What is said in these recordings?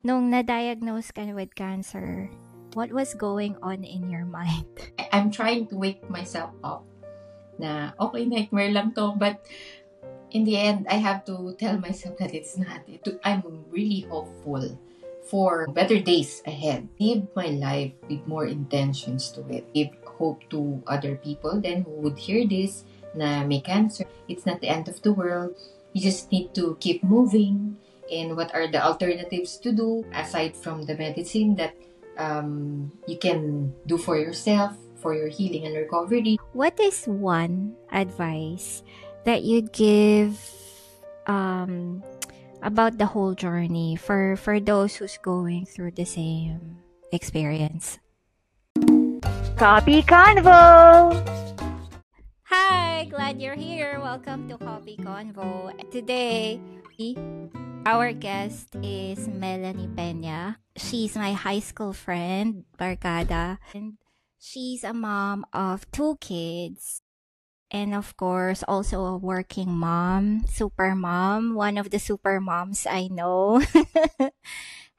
Nung na-diagnose ka with cancer, what was going on in your mind? I'm trying to wake myself up na okay, nightmare lang to, but in the end, I have to tell myself that it's not. I'm really hopeful for better days ahead. Live my life with more intentions to it. Give hope to other people then who would hear this na may cancer. It's not the end of the world. You just need to keep moving. And what are the alternatives to do aside from the medicine that you can do for yourself, for your healing and recovery? What is one advice that you'd give about the whole journey for those who's going through the same experience? Copy Convo! Hi, glad you're here. Welcome to Coffee Convo. Today, our guest is Melanie Peña. She's my high school friend, Barkada, and she's a mom of 2 kids. And of course, also a working mom, super mom, one of the super moms I know.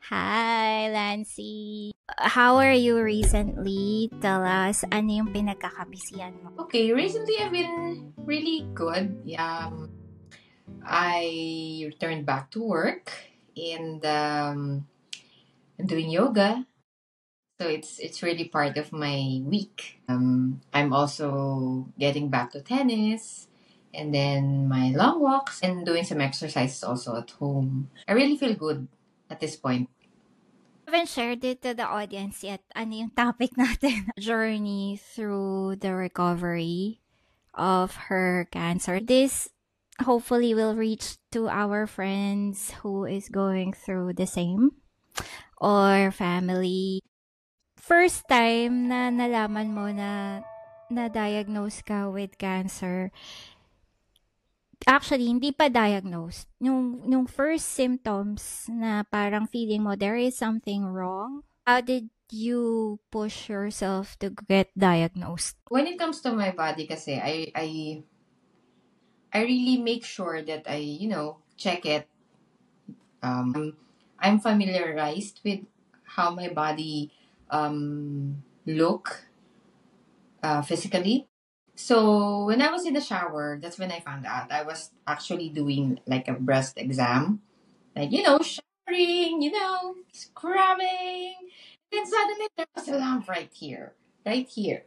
Hi, Lancy. How are you recently? Tell us, ano yung pinagkakabisihan mo? Okay, recently I've been really good. I returned back to work and I'm doing yoga. So it's really part of my week. I'm also getting back to tennis and then my long walks and doing some exercises also at home. I really feel good at this point. I haven't shared it to the audience yet. Ano yung topic natin? Journey through the recovery of her cancer. This hopefully will reach to our friends who is going through the same or family. First time na nalaman mo na na-diagnose ka with cancer, actually, hindi pa diagnosed. Yung first symptoms na parang feeling mo there is something wrong, how did you push yourself to get diagnosed? When it comes to my body kasi, I really make sure that I, check it. I'm familiarized with how my body look physically. So when I was in the shower, that's when I found out I was actually doing like a breast exam, like showering, scrubbing. Then suddenly there was a lump right here, right here.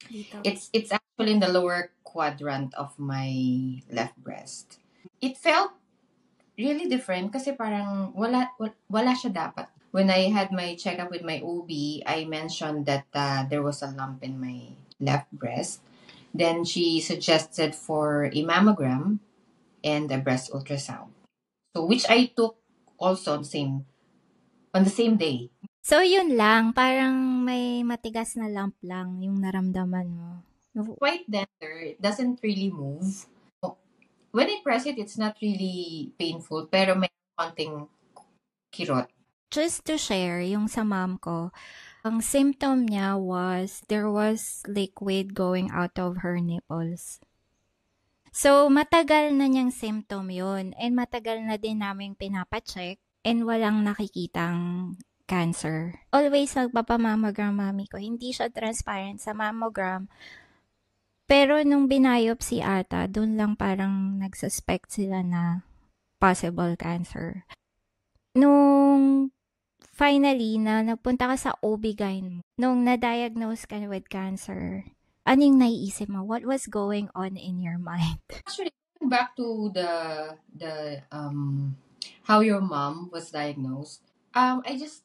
Dito. It's actually in the lower quadrant of my left breast. It felt really different kasi parang wala siya dapat. When I had my checkup with my OB, I mentioned that there was a lump in my left breast. Then she suggested for a mammogram and a breast ultrasound. So which I took also on the same day. So, yun lang. Parang may matigas na lump lang yung naramdaman mo. Quite tender. It doesn't really move. When I press it, it's not really painful, pero may konting kirot. Just to share, yung sa mom ko, ang symptom niya was there was liquid going out of her nipples. So, matagal na niyang symptom yun. And matagal na din naming pinapacheck and walang nakikitang cancer. Always nagpapamammogram mami ko. Hindi siya transparent sa mammogram. Pero nung biopsy ata, dun lang parang nagsuspect sila na possible cancer. Nung finally na nagpunta ka sa OB-GYN mo, nung na-diagnose ka with cancer, ano yung naiisip mo? What was going on in your mind? Actually, going back to the how your mom was diagnosed, I just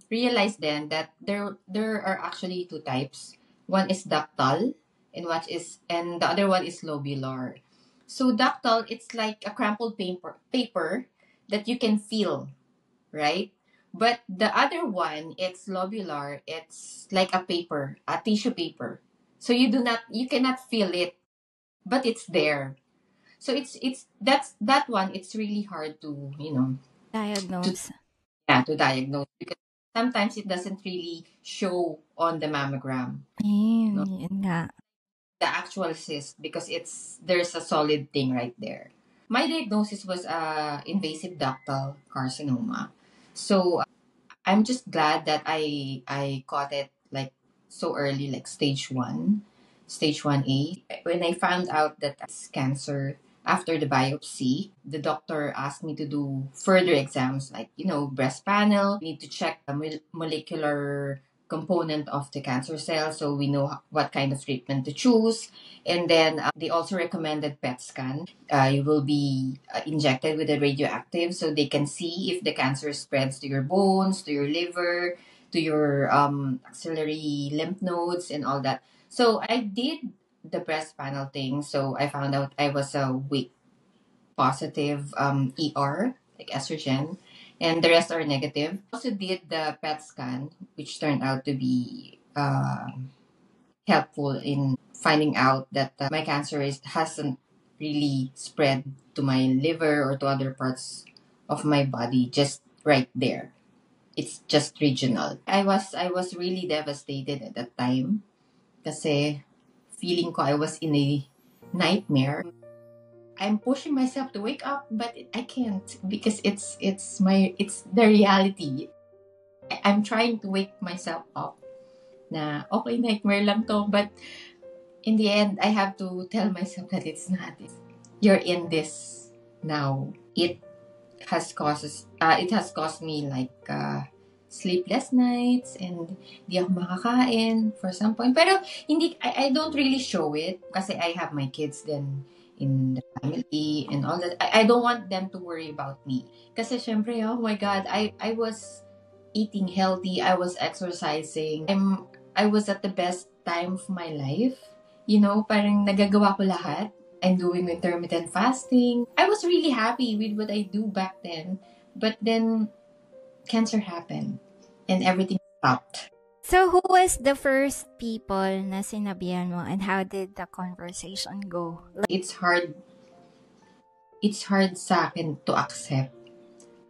realized then that there are actually 2 types. One is ductal and the other one is lobular. So ductal, it's like a crumpled paper that you can feel, right? But the other one, it's lobular. It's like a tissue paper. So you cannot feel it, but it's there. So that one. It's really hard to Diagnose. to diagnose because sometimes it doesn't really show on the mammogram. Ayun, No. yun nga. The actual cyst because there's a solid thing right there. My diagnosis was invasive ductal carcinoma. So I'm just glad that I caught it like so early, like stage 1A. When I found out that it's cancer after the biopsy, the doctor asked me to do further exams like, breast panel. We need to check the molecular component of the cancer cell so we know what kind of treatment to choose. And then they also recommended PET scan. You will be injected with a radioactive so they can see if the cancer spreads to your bones, to your liver, to your axillary lymph nodes, and all that. So I did the breast panel thing. So I found out I was a weight positive ER, like estrogen, and the rest are negative. Also did the PET scan, which turned out to be helpful in finding out that my cancer hasn't really spread to my liver or to other parts of my body, just right there. It's just regional. I was really devastated at that time kasi feeling ko I was in a nightmare. I'm pushing myself to wake up, but I can't because it's the reality. I'm trying to wake myself up na okay, nightmare lang to, but in the end, I have to tell myself that it's not. You're in this now. It has caused me like sleepless nights and di ako makakain for some point. Pero I don't really show it kasi I have my kids then in the family and all that. I don't want them to worry about me. Kasi syempre, oh my God, I was eating healthy. I was exercising. I was at the best time of my life. Parang nagagawa ko lahat. I'm doing intermittent fasting. I was really happy with what I do back then. But then, cancer happened. And everything stopped. So, who was the first people na sinabihan mo and how did the conversation go? It's hard sa akin to accept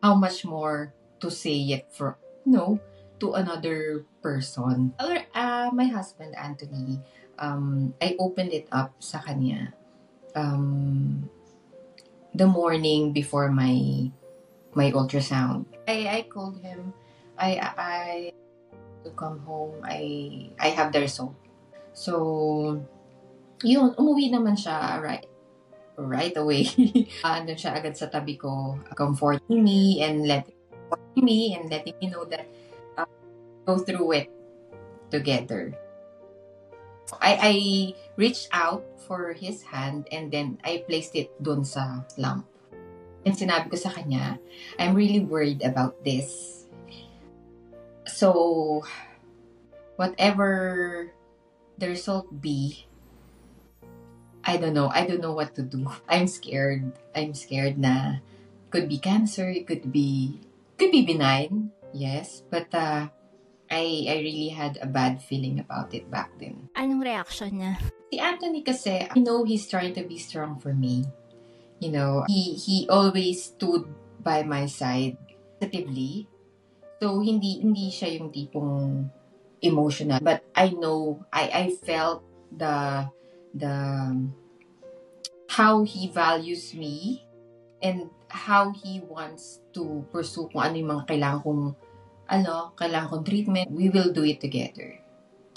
how much more to say it to another person. My husband, Anthony, I opened it up sa kanya the morning before my ultrasound. I called him. I to come home. I have the result. So, yun, umuwi naman siya right away. Andun siya agad sa tabi ko, comforting me and letting me know that go through it together. I reached out for his hand and then I placed it dun sa lump. And sinabi ko sa kanya, I'm really worried about this. So, whatever the result be, I don't know what to do. I'm scared na could be cancer, it could be benign, yes, but I really had a bad feeling about it back then. Anong reaction niya? Si Anthony kasi, I know he's trying to be strong for me. He always stood by my side positively. So, hindi siya yung tipong emotional. But I know, I felt the how he values me and how he wants to pursue kung ano yung mga kailangan kong treatment. We will do it together.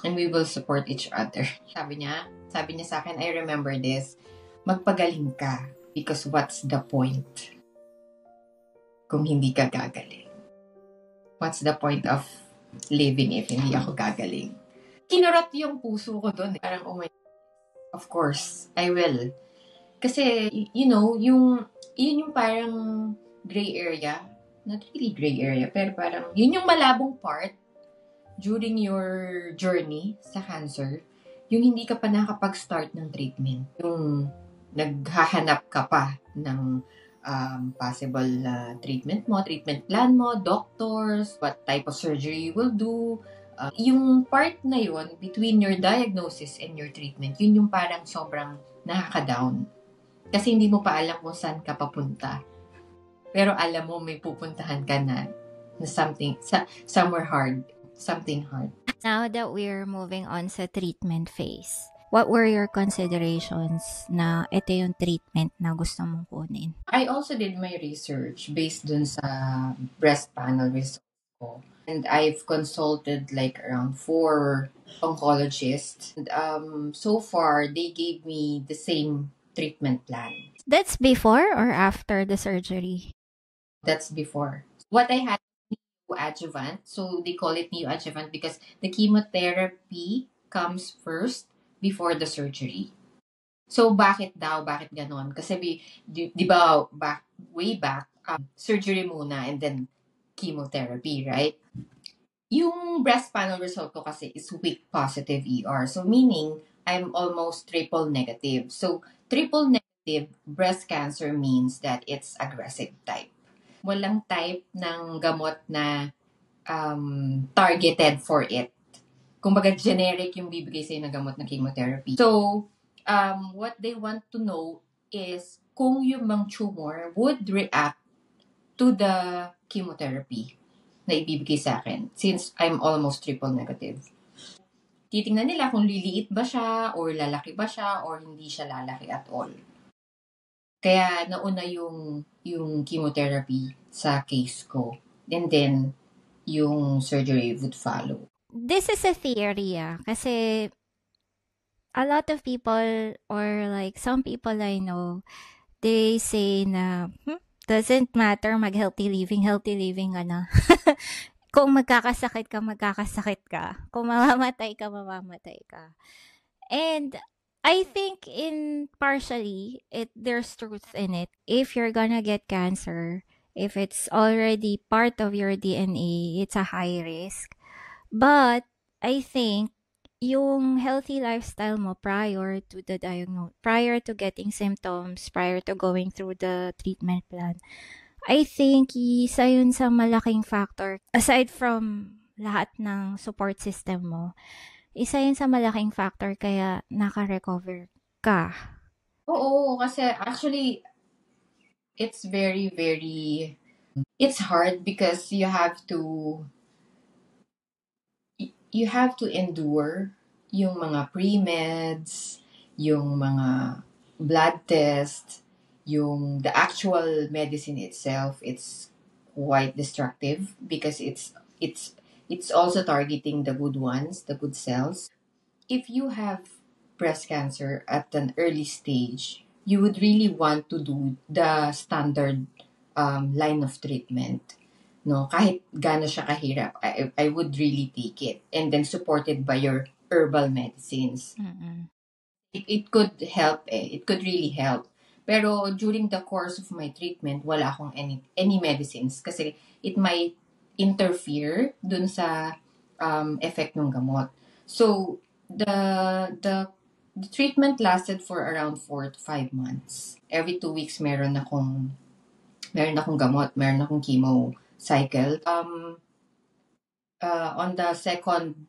And we will support each other. Sabi niya sa akin, I remember this, magpagaling ka because what's the point kung hindi ka gagaling? What's the point of living if hindi ako gagaling? Kinurot yung puso ko doon. Parang, oh my God, of course, I will. Kasi, yun yung parang gray area. Not really gray area, pero parang, yun yung malabong part during your journey sa cancer. Yung hindi ka pa nakapag-start ng treatment. Yung naghahanap ka pa ng possible treatment plan mo, doctors, what type of surgery you will do. Yung part na yun, between your diagnosis and your treatment, yun yung parang sobrang nakaka-down. Kasi hindi mo pa alam kung saan ka papunta. Pero alam mo may pupuntahan ka na somewhere hard. Something hard. Now that we're moving on sa treatment phase, what were your considerations na ito yung treatment na gusto mong kunin? I also did my research based dun sa breast panel results ko. And I've consulted like around 4 oncologists. And, so far, they gave me the same treatment plan. That's before or after the surgery? That's before. What I had neoadjuvant. So they call it neoadjuvant because the chemotherapy comes first before the surgery. So bakit daw? Bakit ganon? Kasi di ba way back, surgery muna and then chemotherapy, right? Yung breast panel result ko kasi is weak positive ER. So meaning, I'm almost triple negative. So triple negative breast cancer means that it's aggressive type. Walang type ng gamot na targeted for it. Kumbaga, generic yung bibigay sa'yo ng gamot ng chemotherapy. So, what they want to know is kung yung mga tumor would react to the chemotherapy na ibibigay sa akin since I'm almost triple negative. Titingnan nila kung liliit ba siya or lalaki ba siya or hindi siya lalaki at all. Kaya nauna yung chemotherapy sa case ko. And then, yung surgery would follow. This is a theory, kasi a lot of people or like some people I know, they say na doesn't matter healthy living ka na. Kung magkakasakit ka. Kung mamamatay ka. And I think partially, there's truth in it. If you're gonna get cancer, if it's already part of your DNA, it's a high risk. But I think yung healthy lifestyle mo prior to the prior to getting symptoms, prior to going through the treatment plan, I think isa yun sa malaking factor. Aside from lahat ng support system mo, isa yun sa malaking factor kaya naka-recover ka. Oo, kasi actually, it's very, very, it's hard because you have to endure yung mga pre-meds, yung mga blood test, the actual medicine itself. It's quite destructive because it's also targeting the good ones, the good cells. If you have breast cancer at an early stage, you would really want to do the standard line of treatment. No, kahit gaano siya kahirap, I would really take it. And then supported by your herbal medicines. Mm-mm. It could help It could really help. Pero during the course of my treatment, wala akong any medicines kasi it might interfere dun sa effect ng gamot. So, the treatment lasted for around 4 to 5 months. Every 2 weeks meron akong gamot, meron akong chemo cycle. On the second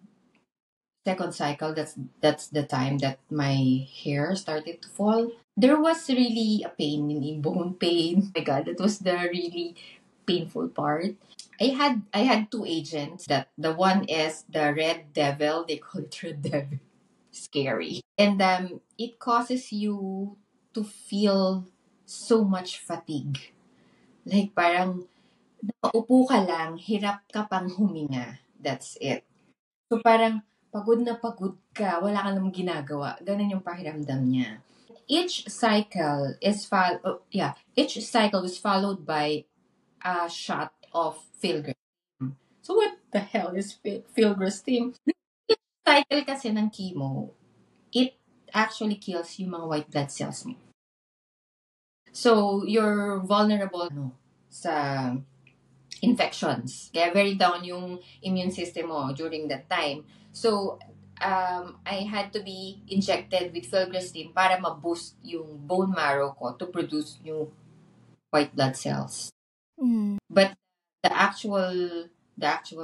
cycle, that's the time that my hair started to fall. There was really a pain, bone pain. Oh my God, that was the really painful part. I had 2 agents. That the one is the Red Devil. They call it Red Devil. Scary. And it causes you to feel so much fatigue. Like parang nakaupo ka lang, hirap ka pang huminga. That's it. So parang pagod na pagod ka, wala ka namang ginagawa. Ganun yung pakiramdam niya. Each cycle is followed by a shot of filgrastim. So what the hell is filgrastim? Each cycle kasi ng chemo, it actually kills yung mga white blood cells mo. So you're vulnerable sa infections. Kaya very down yung immune system mo during that time. So, I had to be injected with filgrastim para ma-boost yung bone marrow ko to produce new white blood cells. But the actual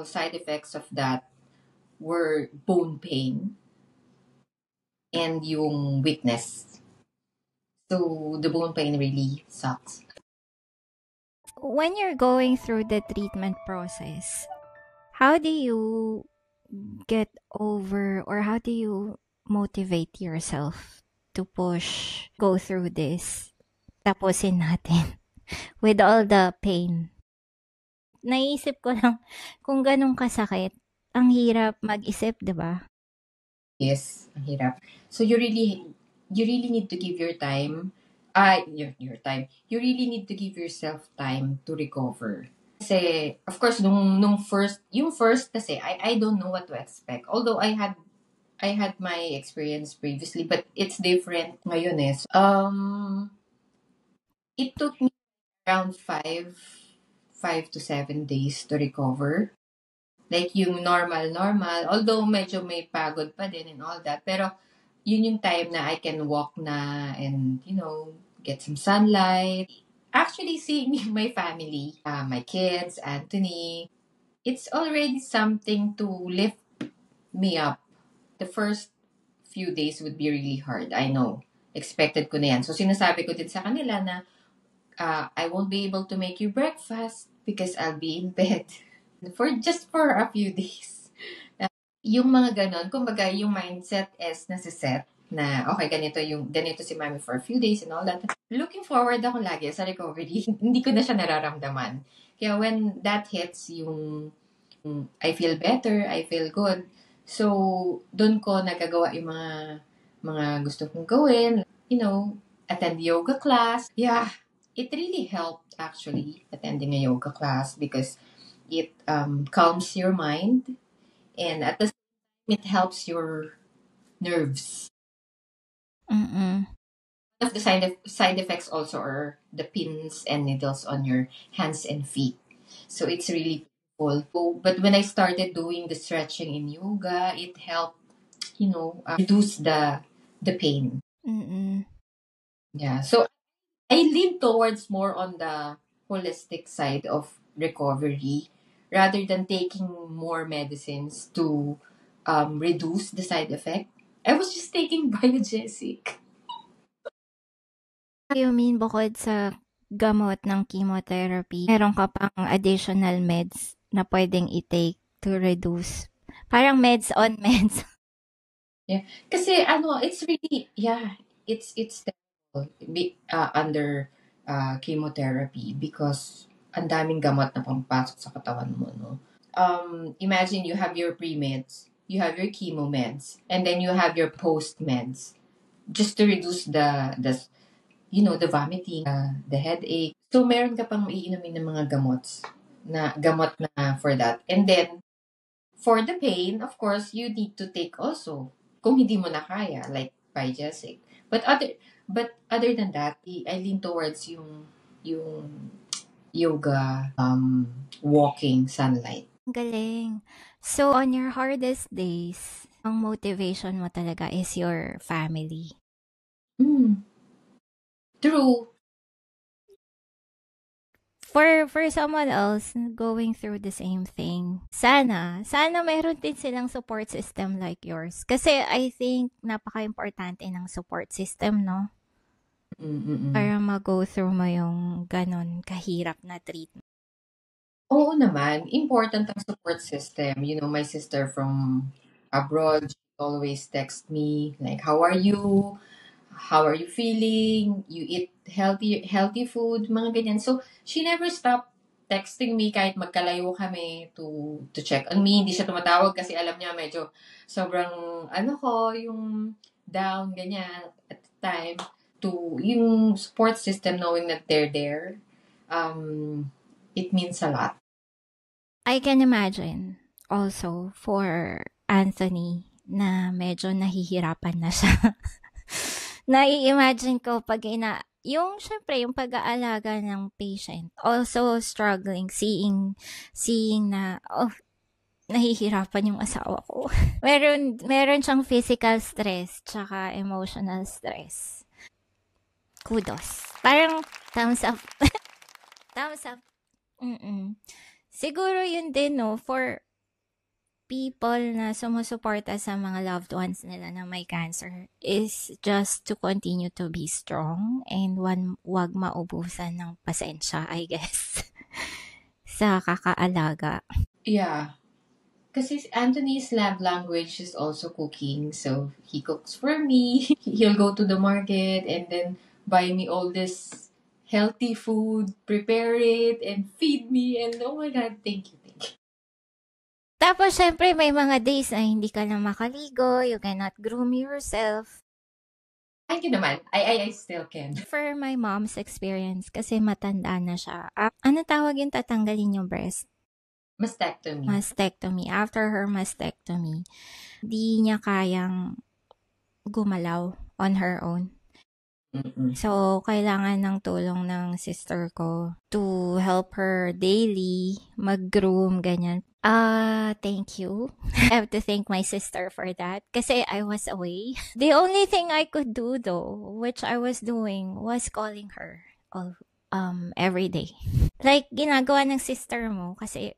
side effects of that were bone pain and yung weakness. So, the bone pain really sucks. When you're going through the treatment process, how do you get over or how do you motivate yourself to push, go through this, tapusin natin with all the pain. Naisip ko lang, kung ganun kasakit, ang hirap mag-isip, di ba? Yes, ang hirap. So you really need to give your time, your time. You really need to give yourself time to recover. Kasi, of course, yung first kasi, I don't know what to expect. Although I had my experience previously, but it's different ngayon eh. It took me around 5 to 7 days to recover. Like yung normal, although medyo may pagod pa din and all that, pero yun yung time na I can walk na and, get some sunlight. Actually, seeing my family, my kids, Anthony, it's already something to lift me up. The first few days would be really hard. I know. Expected ko na yan. So, sinasabi ko din sa kanila na I won't be able to make you breakfast because I'll be in bed for a few days. Yung mga ganon, kumbaga yung mindset is nasiset na okay, ganito si mami for a few days and all that. Looking forward ako lagi sa recovery. Hindi ko na siya nararamdaman. Kaya when that hits, yung I feel better, I feel good. So, doon ko nagagawa yung mga gusto kong gawin. Attend yoga class. Yeah, it really helped actually attending a yoga class because it calms your mind and at the same time it helps your nerves. Mm-mm. One of the side effects also are the pins and needles on your hands and feet. So it's really painful. But when I started doing the stretching in yoga, it helped, reduce the pain. Mm-mm. Yeah. So I lean towards more on the holistic side of recovery rather than taking more medicines to reduce the side effect. I was just taking Biogesic. You mean bukod sa gamot ng chemotherapy, meron ka pang additional meds na pwedeng i-take to reduce? Parang meds on meds. Yeah. Kasi it's really, it's terrible under chemotherapy because ang daming gamot na pampasok sa katawan mo, no? Imagine you have your pre-meds, you have your chemo meds, and then you have your post-meds just to reduce the vomiting, the headache. So, meron ka pang iinumin ng mga gamot na for that. And then, for the pain, of course, you need to take also. Kung hindi mo na kaya, like Biogesic. But other than that, I lean towards yung yoga, walking, sunlight. Galing. So, on your hardest days, ang motivation mo talaga is your family. True. For someone else going through the same thing, sana meron din silang support system like yours. Kasi I think napaka-importante ng support system, no? Para mag-go through mo yung ganon kahirap na treatment. Oo naman. Important ang support system. My sister from abroad, she always text me, like, how are you? How are you feeling? You eat healthy food, mga ganyan. So, she never stopped texting me kahit magkalayo kami to check on me. Hindi siya tumatawag kasi alam niya medyo sobrang, yung down, ganyan, at the time. Yung support system, knowing that they're there, it means a lot. I can imagine also for Anthony na medyo nahihirapan na siya. Nai-imagine ko pag yung syempre yung pag-aalaga ng patient, also struggling, seeing na nahihirapan yung asawa ko. meron siyang physical stress tsaka emotional stress. Kudos. Parang thumbs up. Thumbs up. Siguro yun din, no, for people na sumusuporta sa mga loved ones nila na may cancer is just to continue to be strong and wag maubusan ng pasensya, I guess, sa kakaalaga. Yeah. Kasi Anthony's love language is also cooking. So he cooks for me. He'll go to the market and then buy me all this healthy food, prepare it, and feed me. And oh my God, thank you, thank you. Tapos, syempre, may mga days na hindi ka na makaligo, you cannot groom yourself. Thank you naman. I still can. For my mom's experience, kasi matanda na siya. Ano tawag yung tatanggalin yung breast? Mastectomy. Mastectomy. After her mastectomy, di niya kayang gumalaw on her own. Mm-mm. So, kailangan ng tulong ng sister ko to help her daily, mag-groom, ganyan. Thank you. I have to thank my sister for that kasi I was away. The only thing I could do though, which I was doing, was calling her every day. Like, ginagawa ng sister mo kasi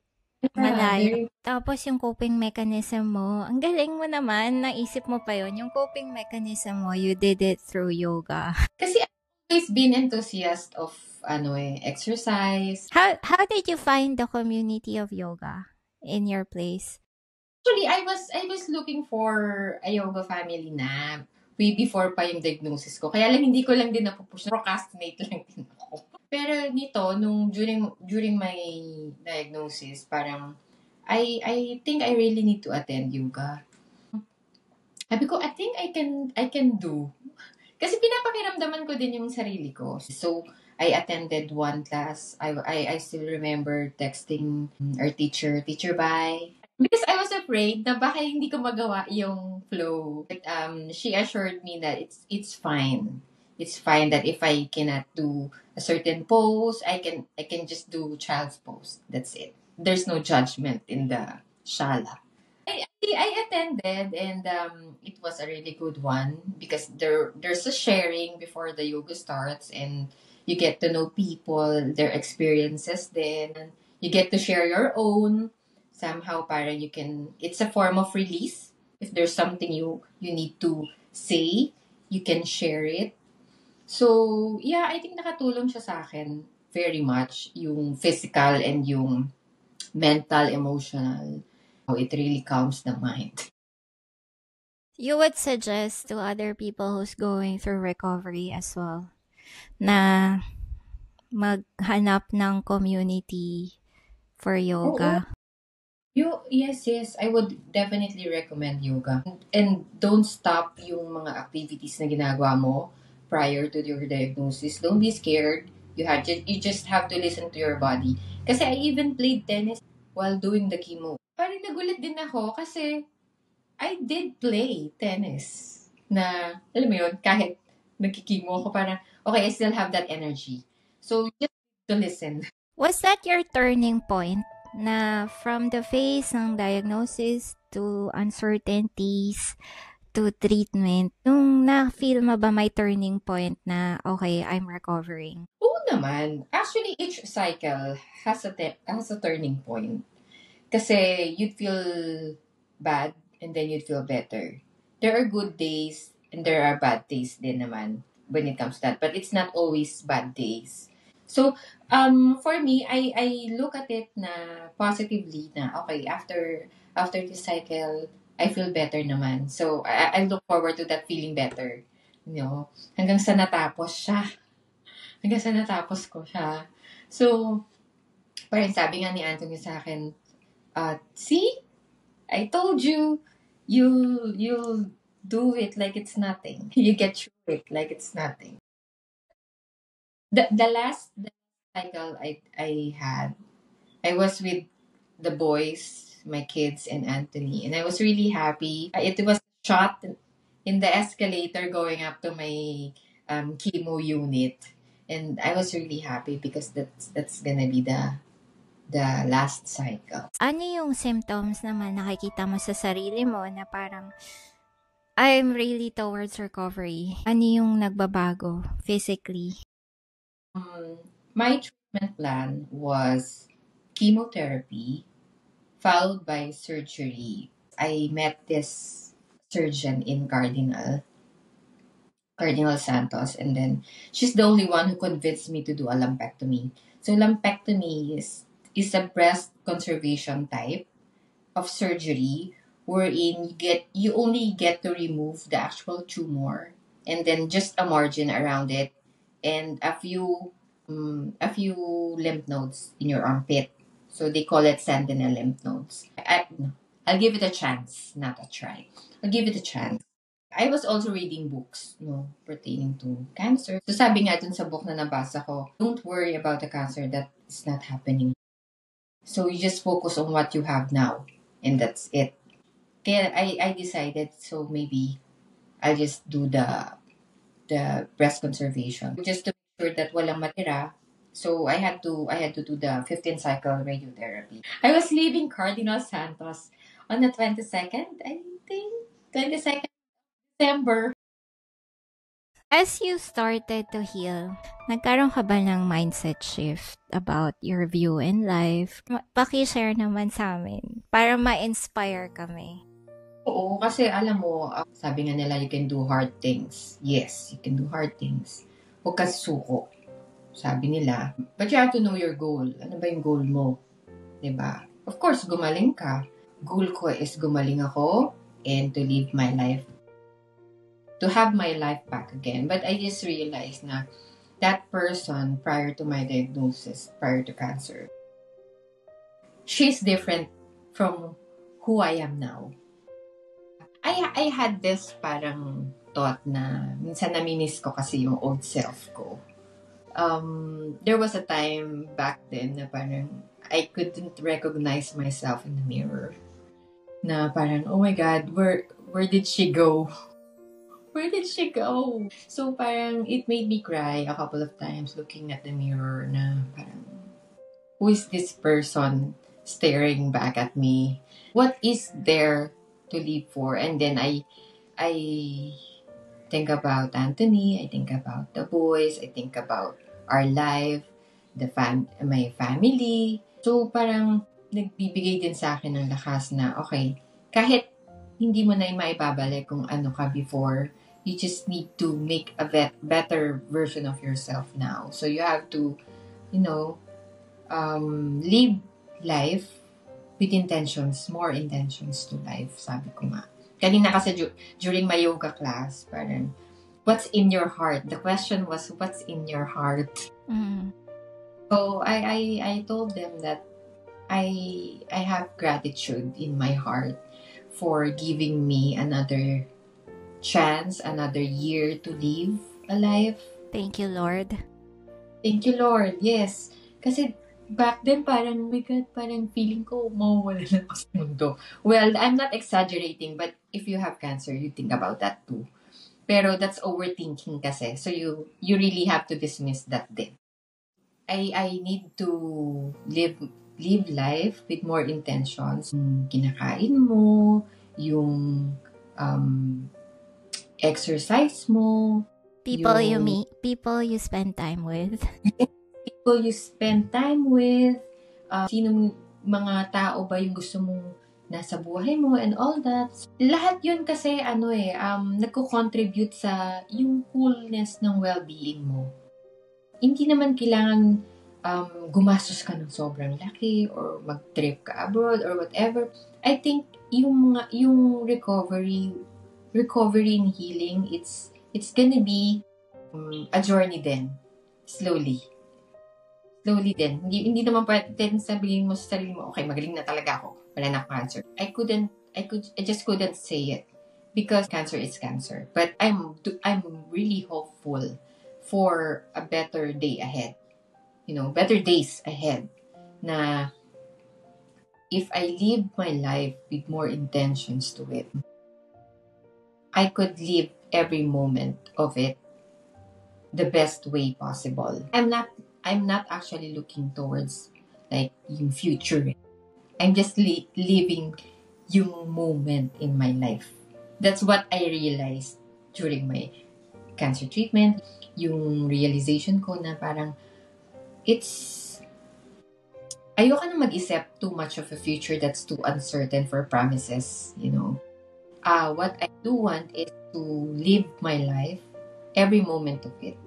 malayo. Tapos yung coping mechanism mo, ang galing mo naman, naisip mo pa yun. Yung coping mechanism mo, you did it through yoga. Kasi I've always been enthusiast of exercise. How did you find the community of yoga in your place? Actually, I was looking for a yoga family na way before pa yung diagnosis ko. Kaya lang hindi ko lang din napupush. Procrastinate lang din ako. Pero nito, during my diagnosis, parang I think I really need to attend yoga. Sabi ko, I think I can do. Kasi pinapakiramdaman ko din yung sarili ko. So, I attended one class. I still remember texting our teacher, bye. Because I was afraid na baka hindi ko magawa yung flow. But, she assured me that it's fine. It's fine that if I cannot do a certain pose, I can just do child's pose. That's it. There's no judgment in the shala. I attended and it was a really good one because there's a sharing before the yoga starts and you get to know people, their experiences then. You get to share your own. Somehow para you can, it's a form of release. If there's something you need to say, you can share it. So, yeah, I think nakatulong siya sa akin very much. Yung physical and yung mental, emotional. It really calms the mind. You would suggest to other people who's going through recovery as well na maghanap ng community for yoga? Yes. I would definitely recommend yoga. And don't stop yung mga activities na ginagawa mo prior to your diagnosis. Don't be scared. You just have to listen to your body. Kasi I even played tennis while doing the chemo. Parang nagulat din ako kasi I did play tennis na, alam mo yun, kahit nagkikimo ako, parang, okay, I still have that energy. So, just to listen. Was that your turning point na from the phase ng diagnosis to uncertainties to treatment, nung na-feel mo ba may turning point na, okay, I'm recovering? Oo naman. Actually, each cycle has a turning point. Kasi you'd feel bad and then you'd feel better. There are good days and there are bad days din naman when it comes to that. But it's not always bad days. So, for me, I look at it na positively na, okay, after this cycle, I feel better naman. So, I look forward to that feeling better. You know, hanggang sa natapos siya. Hanggang sa natapos ko siya. So, parang sabi nga ni Anthony sa akin, see, I told you, you'll do it like it's nothing. You get through it like it's nothing. The last cycle I had, I was with the boys, my kids, and Anthony, and I was really happy. It was a shot in the escalator going up to my chemo unit, and I was really happy because that's gonna be the last cycle. Ano yung symptoms naman nakikita mo sa sarili mo na parang I'm really towards recovery? Ano yung nagbabago physically? My treatment plan was chemotherapy followed by surgery. I met this surgeon in Cardinal Santos, and then she's the only one who convinced me to do a lumpectomy. So lumpectomy is a breast conservation type of surgery wherein you only get to remove the actual tumor and then just a margin around it and a few lymph nodes in your armpit. So they call it sentinel lymph nodes. I'll give it a chance, not a try. I'll give it a chance. I was also reading books, pertaining to cancer. So sabi nga dun sa book na nabasa ko, don't worry about the cancer that is not happening. So you just focus on what you have now, and that's it. Kaya I decided, so maybe I'll just do the breast conservation just to make sure that walang matira. So I had to do the 15 cycle radiotherapy. I was leaving Cardinal Santos on the 22nd, I think. 22nd December. As you started to heal, nagkaroon ka ba ng mindset shift about your view in life? Paki-share naman sa amin para ma-inspire kami. Oo, kasi alam mo, sabi nga nila, you can do hard things. Yes, you can do hard things. Huwag ka suko. Sabi nila. But you have to know your goal. Ano ba yung goal mo? Diba? Of course, gumaling ka. Goal ko is gumaling ako and to live my life. To have my life back again. But I just realized na that person prior to my diagnosis, prior to cancer, she's different from who I am now. I had this parang thought na minsan namimiss ko kasi yung old self ko. There was a time back then na parang I couldn't recognize myself in the mirror. Na parang, oh my God, where did she go? Where did she go? So parang it made me cry a couple of times looking at the mirror na parang, who is this person staring back at me? What is there to live for? And then I think about Anthony, I think about the boys, I think about our life, my family. So parang nagbibigay din sa akin ng lakas na, okay, kahit hindi mo na maibabalik kung ano ka before, you just need to make a better version of yourself now. So you have to, live life with intentions, more intentions to life, sabi ko nga. Kanina kasi during my yoga class, parang, what's in your heart? The question was, what's in your heart? Mm. So I told them that I have gratitude in my heart for giving me another chance, another year to live a life. Thank you, Lord. Thank you, Lord. Yes. Kasi back then, parang, oh my God, parang feeling ko, mawawala na ako sa mundo. Well, I'm not exaggerating, but if you have cancer, you think about that too. Pero that's overthinking kasi. So you really have to dismiss that din. I need to live life with more intentions. Yung kinakain mo, yung exercise mo, People you meet, people you spend time with. people you spend time with, sinong mga tao ba yung gusto mong nasa buhay mo and all that. Lahat yun kasi nagko-contribute sa yung coolness ng well-being mo. Hindi naman kailangan gumastos ka ng sobrang laki or mag-trip ka abroad or whatever. I think yung recovery and healing, it's gonna be a journey din. Slowly din. Hindi naman pwede sabihin mo sa sarili mo, okay, magaling na talaga ako. Wala na cancer. I just couldn't say it because cancer is cancer. But I'm really hopeful for a better day ahead. Better days ahead. Na if I live my life with more intentions to it, I could live every moment of it the best way possible. I'm not actually looking towards like yung future. I'm just living yung moment in my life. That's what I realized during my cancer treatment. Yung realization ko na parang ayoko na mag-isip too much of a future that's too uncertain for promises, What I do want is to live my life, every moment of it.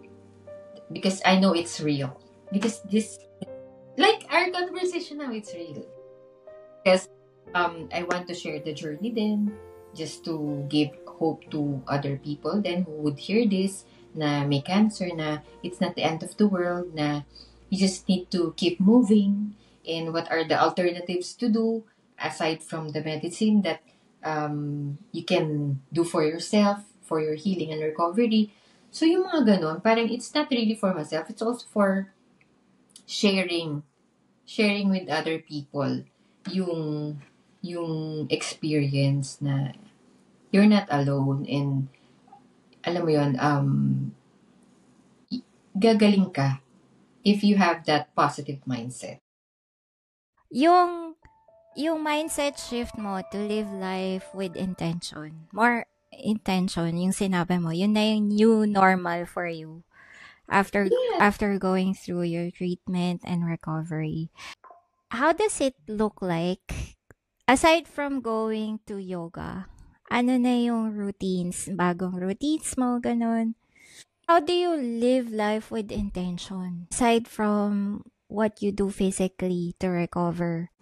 Because I know it's real. Because like our conversation now, it's real. Because I want to share the journey then, just to give hope to other people then who would hear this, na may cancer, na it's not the end of the world, na you just need to keep moving, and what are the alternatives to do aside from the medicine that you can do for yourself, for your healing and recovery. So yung mga ganon, parang it's not really for myself, it's also for sharing with other people yung experience na you're not alone, and alam mo yun, gagaling ka if you have that positive mindset. Yung mindset shift mo to live life with intention. More intention, yung sinabi mo, yun na yung new normal for you after going through your treatment and recovery. How does it look like? Aside from going to yoga, ano na yung routines, bagong routines mo, ganun? How do you live life with intention? Aside from what you do physically to recover,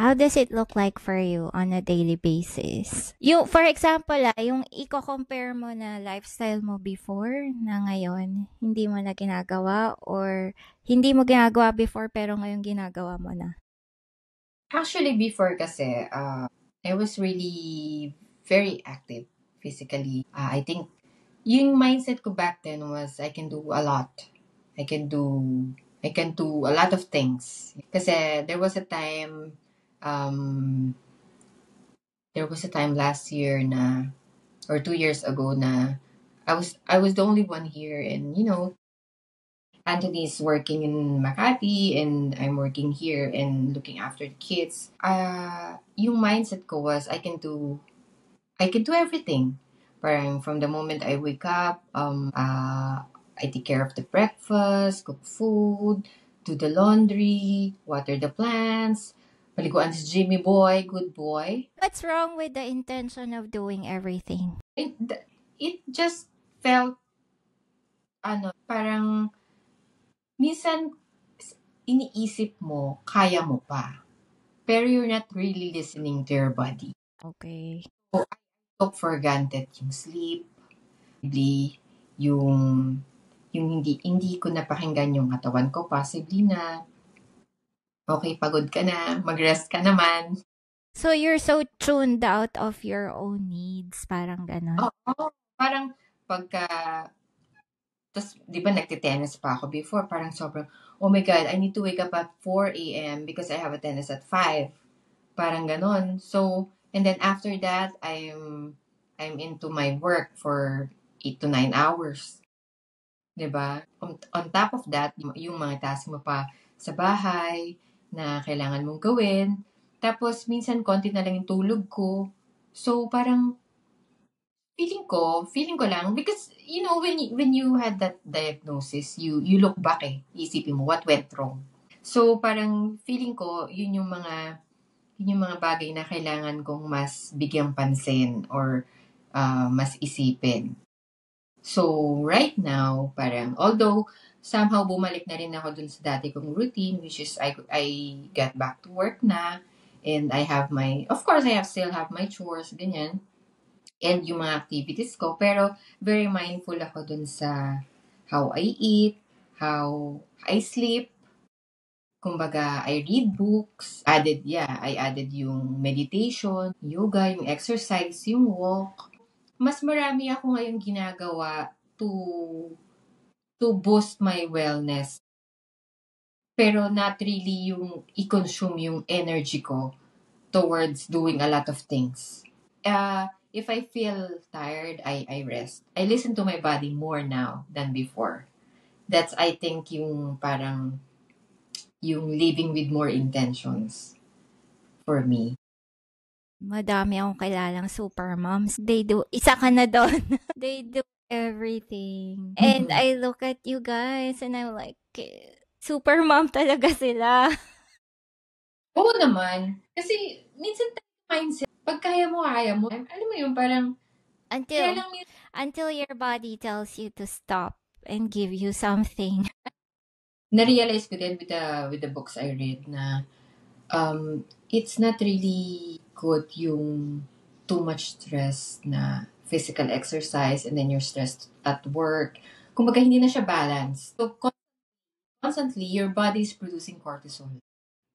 how does it look like for you on a daily basis? Yung, for example, yung i-compare mo na lifestyle mo before na ngayon, hindi mo na ginagawa, or hindi mo ginagawa before pero ngayon ginagawa mo na? Actually, before kasi, I was really very active physically. I think yung mindset ko back then was I can do a lot. I can do a lot of things. Kasi there was a time last year na, or 2 years ago na, I was the only one here, and Anthony's working in Makati and I'm working here and looking after the kids. Yung mindset ko was I can do everything. Parang from the moment I wake up, I take care of the breakfast, cook food, do the laundry, water the plants, paliguan si Jimmy boy, good boy. What's wrong with the intention of doing everything? It just felt, parang minsan iniisip mo, kaya mo pa. Pero you're not really listening to your body. Okay. So, I took for granted yung sleep, yung hindi ko napakinggan yung katawan ko, possibly na, okay, pagod ka na, mag-rest ka naman. So you're so tuned out of your own needs, parang ganon. Parang pagka, tas di ba nagte-tennis pa ako before, parang sobrang, oh my God, I need to wake up at 4 a.m. because I have a tennis at 5. Parang ganon. So, and then after that, I'm into my work for 8 to 9 hours. Diba? On top of that, yung mga task mo pa sa bahay na kailangan mong gawin. Tapos, minsan konti na lang yung tulog ko. So, parang, feeling ko lang, because, when you had that diagnosis, you look back isipin mo, what went wrong? So, parang, feeling ko, yun yung mga bagay na kailangan kong mas bigyang pansin or mas isipin. So, right now, parang, although, somehow bumalik na rin ako dun sa dati kong routine, which is I got back to work na, and I have of course, I still have my chores, ganyan, and yung mga activities ko, pero very mindful ako dun sa how I eat, how I sleep. Kumbaga, I read books. I added yung meditation, yoga, yung exercise, yung walk. Mas marami ako ngayon ginagawa to boost my wellness. Pero not really yung i-consume yung energy ko towards doing a lot of things. If I feel tired, I rest. I listen to my body more now than before. That's, I think, yung parang yung living with more intentions for me. Madami akong kilalang super moms. They do, isa ka na doon. They do everything. And I look at you guys and I'm like, super mom talaga sila. Oo naman. Kasi minsan mindset, pag kaya mo, alam mo yung parang, until your body tells you to stop and give you something. Na-realize ko din with the books I read na it's not really good yung too much stress na physical exercise and then you're stressed at work. Kumbaga, hindi na siya balance. So, constantly, your body is producing cortisol.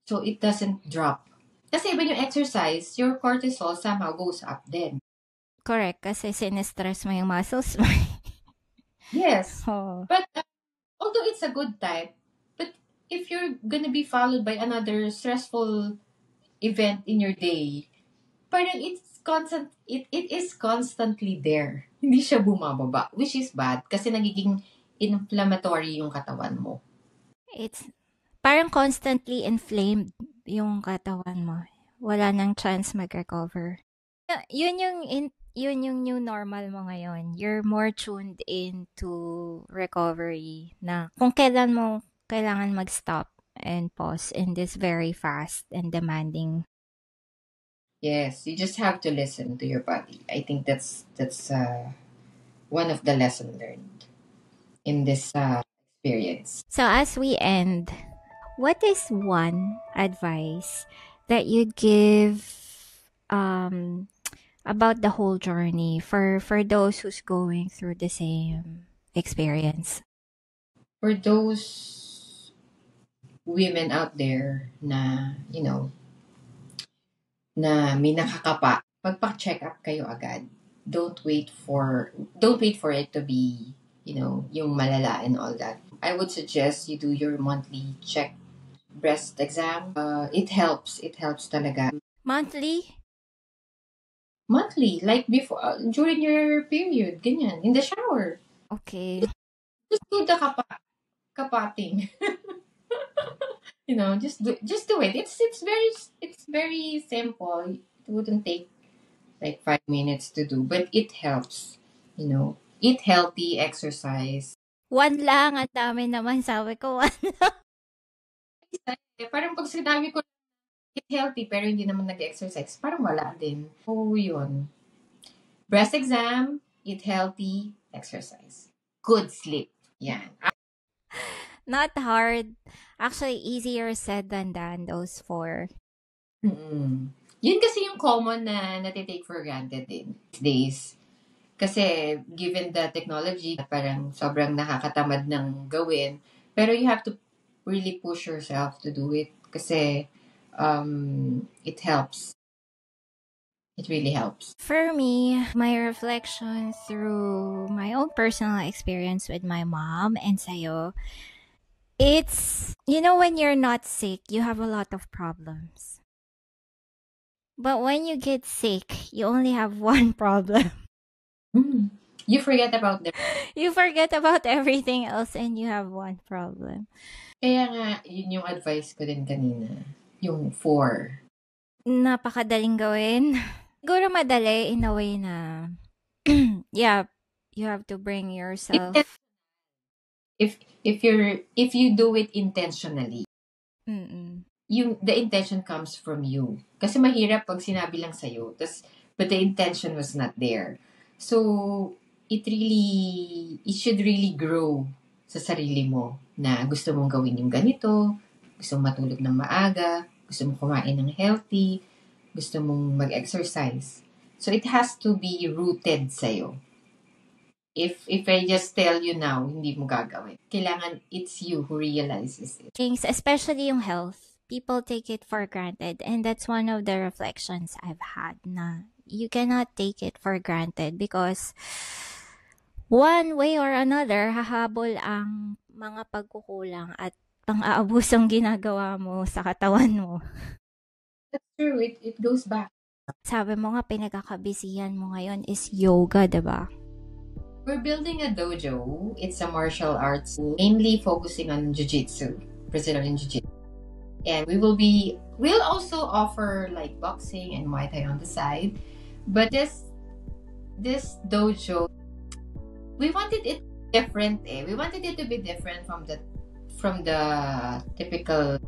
So, it doesn't drop. Kasi when you exercise, your cortisol somehow goes up then. Correct, kasi sinestress mo yung muscles mo. Yes. Oh. But although it's a good type, but if you're gonna be followed by another stressful event in your day, parang it is constantly there. Hindi siya bumababa, which is bad kasi nagiging inflammatory yung katawan mo. It's parang constantly inflamed yung katawan mo. Wala nang chance mag-recover. Yun yung new normal mo ngayon. You're more tuned into recovery na kung kailan mo kailangan mag-stop and pause in this very fast and demanding. Yes, you just have to listen to your body. I think that's one of the lessons learned in this experience. So as we end, what is one advice that you'd give about the whole journey for those who's going through the same experience? For those women out there na, na may nakakapa, magpa-check up kayo agad. Don't wait for it to be, yung malala and all that. I would suggest you do your monthly breast exam. It helps talaga. Monthly, like before, during your period, ganyan, in the shower. okay. Just do the kapating. Just do it. It's very simple. It wouldn't take like 5 minutes to do, but it helps. Eat healthy, exercise. One lang, ang dami naman, sabi ko, one lang. Parang pag sinabi ko eat healthy pero hindi naman nag-exercise, parang wala din. So, yun. Breast exam, eat healthy, exercise. Good sleep. Yan. Not hard. Actually, easier said than done, those four. Mm-mm. Yun kasi yung common na natitake for granted din these days. Kasi given the technology, parang sobrang nakakatamad ng gawin. Pero you have to really push yourself to do it. Kasi it helps. It really helps. For me, my reflection through my own personal experience with my mom and sa'yo, it's, when you're not sick, you have a lot of problems. But when you get sick, you only have one problem. You forget about them. You forget about everything else and you have one problem. Kaya nga, yun yung advice ko din kanina. Yung 4. Napakadaling gawin. Siguro madali in a way na, yeah, you have to bring yourself. If you do it intentionally, the intention comes from you. Kasi mahirap pag sinabi lang sa'yo, but the intention was not there. So, it should really grow sa sarili mo na gusto mong gawin yung ganito, gusto mong matulog ng maaga, gusto mong kumain ng healthy, gusto mong mag-exercise. So, it has to be rooted sa'yo. If I just tell you now, hindi mo gagawin. Kailangan it's you who realizes it. Things, especially yung health, people take it for granted. And that's one of the reflections I've had na you cannot take it for granted because one way or another, hahabol ang mga pagkukulang at pang-aabusong ginagawa mo sa katawan mo. That's true. It goes back. Sabi mo nga, pinagkakabisihan mo ngayon is yoga, diba? We're building a dojo. It's a martial arts school, mainly focusing on jiu-jitsu, Brazilian jiu-jitsu. And we'll also offer like boxing and Muay Thai on the side. But this dojo, we wanted it different. We wanted it to be different from the typical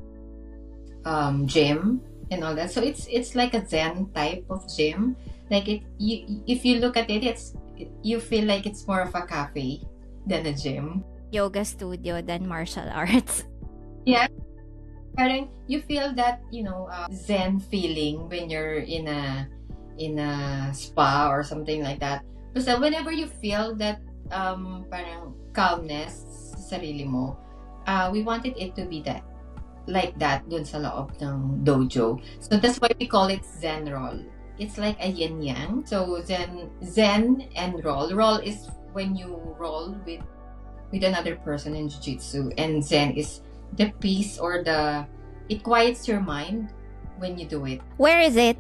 gym and all that. So it's like a Zen type of gym. Like if you look at it, you feel like it's more of a cafe than a gym. Yoga studio than martial arts. Yeah. Parang you feel that, zen feeling when you're in a spa or something like that. Basta whenever you feel that parang calmness sa sarili mo, we wanted it to be that like that dun sa loob ng dojo. So that's why we call it Zen Roll. It's like a yin yang. So Zen and roll. Roll is when you roll with another person in jiu-jitsu, and Zen is the peace or it quiets your mind when you do it. Where is it?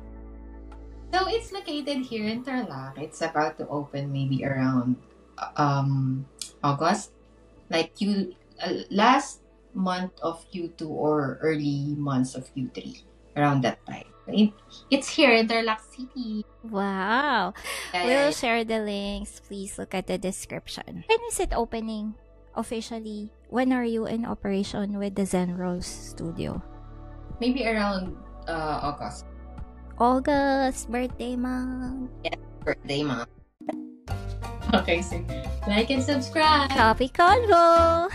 So it's located here in Tarlac. It's about to open maybe around August, like last month of Q2 or early months of Q3, around that time. It's here in Tarlac City. Wow. Yeah, We'll share the links. Please look at the description. When is it opening officially? When are you in operation with the Zen Rose studio? maybe around August. August, birthday month. Birthday month. Okay, so like and subscribe. Copy Convo!